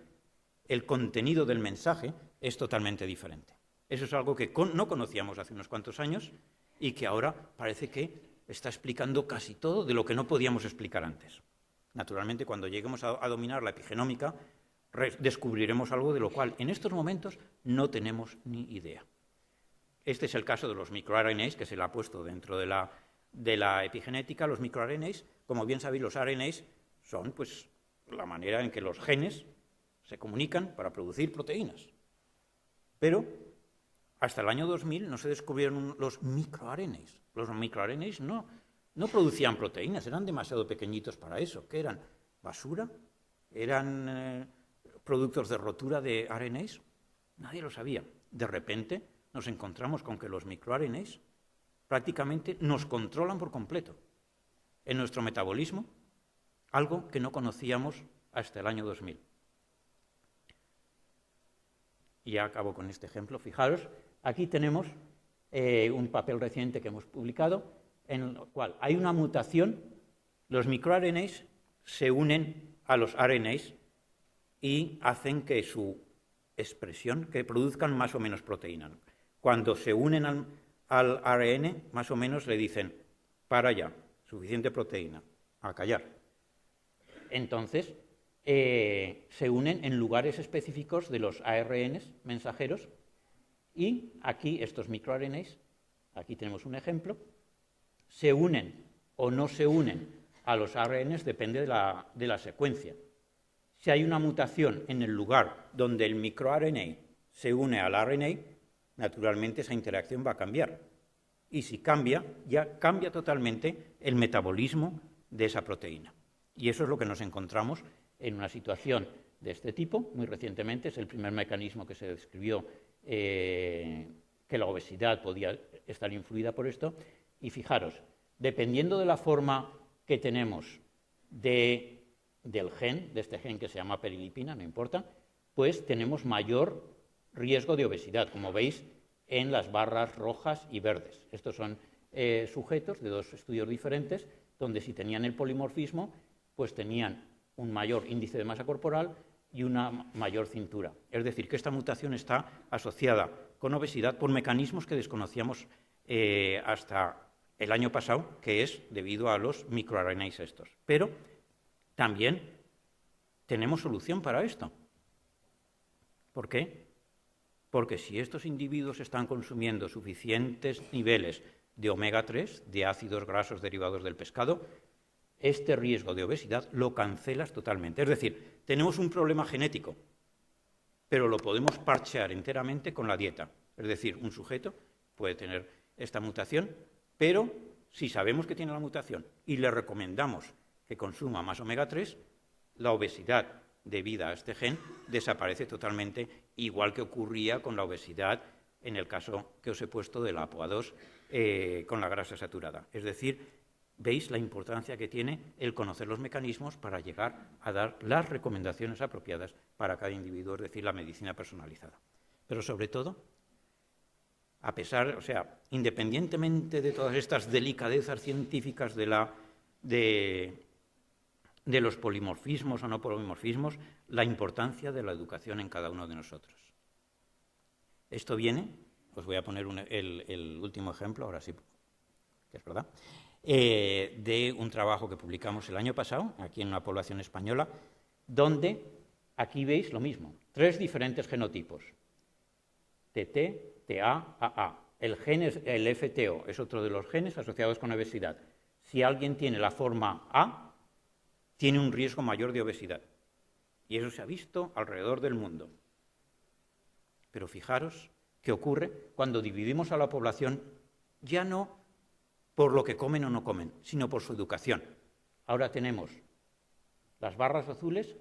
el contenido del mensaje es totalmente diferente. Eso es algo que no conocíamos hace unos cuantos años y que ahora parece que está explicando casi todo de lo que no podíamos explicar antes. Naturalmente, cuando lleguemos a dominar la epigenómica, descubriremos algo de lo cual en estos momentos no tenemos ni idea. Este es el caso de los microRNAs, que se le ha puesto dentro de la epigenética. Los microRNAs, como bien sabéis, los RNAs son pues, la manera en que los genes se comunican para producir proteínas. Pero hasta el año 2000 no se descubrieron los microRNAs. Los microRNAs no producían proteínas, eran demasiado pequeñitos para eso. ¿Qué eran? ¿Basura? ¿Eran productos de rotura de RNAs? Nadie lo sabía. De repente nos encontramos con que los microRNAs prácticamente nos controlan por completo en nuestro metabolismo, algo que no conocíamos hasta el año 2000. Y ya acabo con este ejemplo. Fijaros, aquí tenemos un papel reciente que hemos publicado en el cual hay una mutación, los microRNAs se unen a los RNAs y hacen que su expresión, que produzcan más o menos proteína. Cuando se unen al ARN, más o menos le dicen, para allá, suficiente proteína, a callar. Entonces, se unen en lugares específicos de los ARNs mensajeros y aquí estos microRNAs, aquí tenemos un ejemplo, se unen o no se unen a los ARNs depende de la secuencia. Si hay una mutación en el lugar donde el microRNA se une al RNA, naturalmente esa interacción va a cambiar. Y si cambia, ya cambia totalmente el metabolismo de esa proteína. Y eso es lo que nos encontramos en una situación de este tipo. Muy recientemente es el primer mecanismo que se describió que la obesidad podía estar influida por esto. Y fijaros, dependiendo de la forma que tenemos del gen, de este gen que se llama perilipina, no importa, pues tenemos mayor riesgo de obesidad, como veis en las barras rojas y verdes. Estos son sujetos de dos estudios diferentes, donde si tenían el polimorfismo, pues tenían un mayor índice de masa corporal y una mayor cintura. Es decir, que esta mutación está asociada con obesidad por mecanismos que desconocíamos hasta el año pasado, que es debido a los microRNAs estos. Pero también tenemos solución para esto. ¿Por qué? Porque si estos individuos están consumiendo suficientes niveles de omega 3, de ácidos grasos derivados del pescado, este riesgo de obesidad lo cancelas totalmente. Es decir, tenemos un problema genético, pero lo podemos parchear enteramente con la dieta. Es decir, un sujeto puede tener esta mutación, pero si sabemos que tiene la mutación y le recomendamos que consuma más omega 3, la obesidad debida a este gen desaparece totalmente, igual que ocurría con la obesidad en el caso que os he puesto de la ApoA2 con la grasa saturada. Es decir, veis la importancia que tiene el conocer los mecanismos para llegar a dar las recomendaciones apropiadas para cada individuo, es decir, la medicina personalizada. Pero sobre todo, a pesar, o sea, independientemente de todas estas delicadezas científicas de los polimorfismos o no polimorfismos, la importancia de la educación en cada uno de nosotros. Esto viene, os voy a poner el último ejemplo, ahora sí, que es verdad, de un trabajo que publicamos el año pasado, aquí en una población española, donde aquí veis lo mismo, 3 diferentes genotipos, TT, TA, AA. El gen es el FTO, es otro de los genes asociados con obesidad. Si alguien tiene la forma A, tiene un riesgo mayor de obesidad. Y eso se ha visto alrededor del mundo. Pero fijaros qué ocurre cuando dividimos a la población ya no por lo que comen o no comen, sino por su educación. Ahora tenemos las barras azules,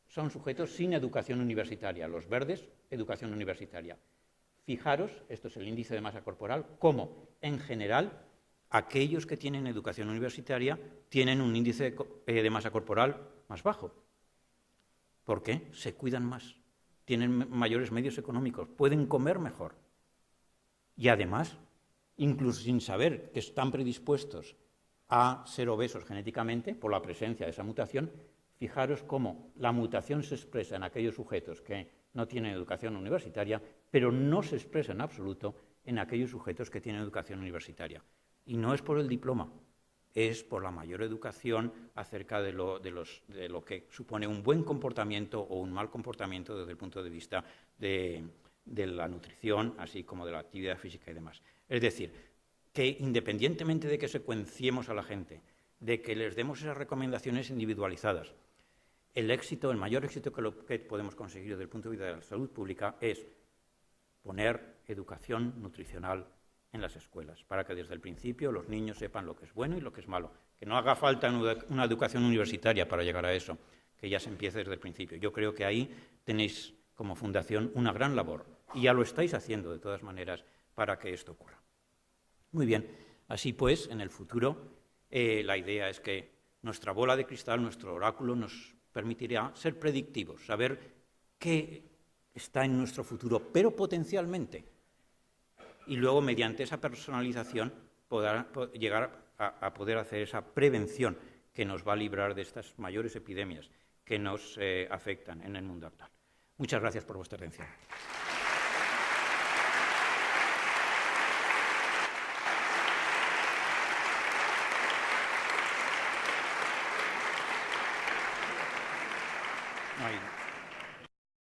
son sujetos sin educación universitaria, los verdes, educación universitaria. Fijaros, esto es el índice de masa corporal, cómo en general aquellos que tienen educación universitaria tienen un índice de masa corporal más bajo. ¿Por qué? Se cuidan más, tienen mayores medios económicos, pueden comer mejor. Y además, incluso sin saber que están predispuestos a ser obesos genéticamente por la presencia de esa mutación, fijaros cómo la mutación se expresa en aquellos sujetos que no tienen educación universitaria, pero no se expresa en absoluto en aquellos sujetos que tienen educación universitaria. Y no es por el diploma, es por la mayor educación acerca de lo que supone un buen comportamiento o un mal comportamiento desde el punto de vista de la nutrición, así como de la actividad física y demás. Es decir, que independientemente de que secuenciemos a la gente, de que les demos esas recomendaciones individualizadas, el mayor éxito que podemos conseguir desde el punto de vista de la salud pública es poner educación nutricional en las escuelas, para que desde el principio los niños sepan lo que es bueno y lo que es malo. Que no haga falta una educación universitaria para llegar a eso, que ya se empiece desde el principio. Yo creo que ahí tenéis como fundación una gran labor, y ya lo estáis haciendo de todas maneras para que esto ocurra. Muy bien, así pues, en el futuro, la idea es que nuestra bola de cristal, nuestro oráculo, nos permitirá ser predictivos, saber qué está en nuestro futuro, pero potencialmente. Y luego, mediante esa personalización, llegar a poder hacer esa prevención que nos va a librar de estas mayores epidemias que nos afectan en el mundo actual. Muchas gracias por vuestra atención. No hay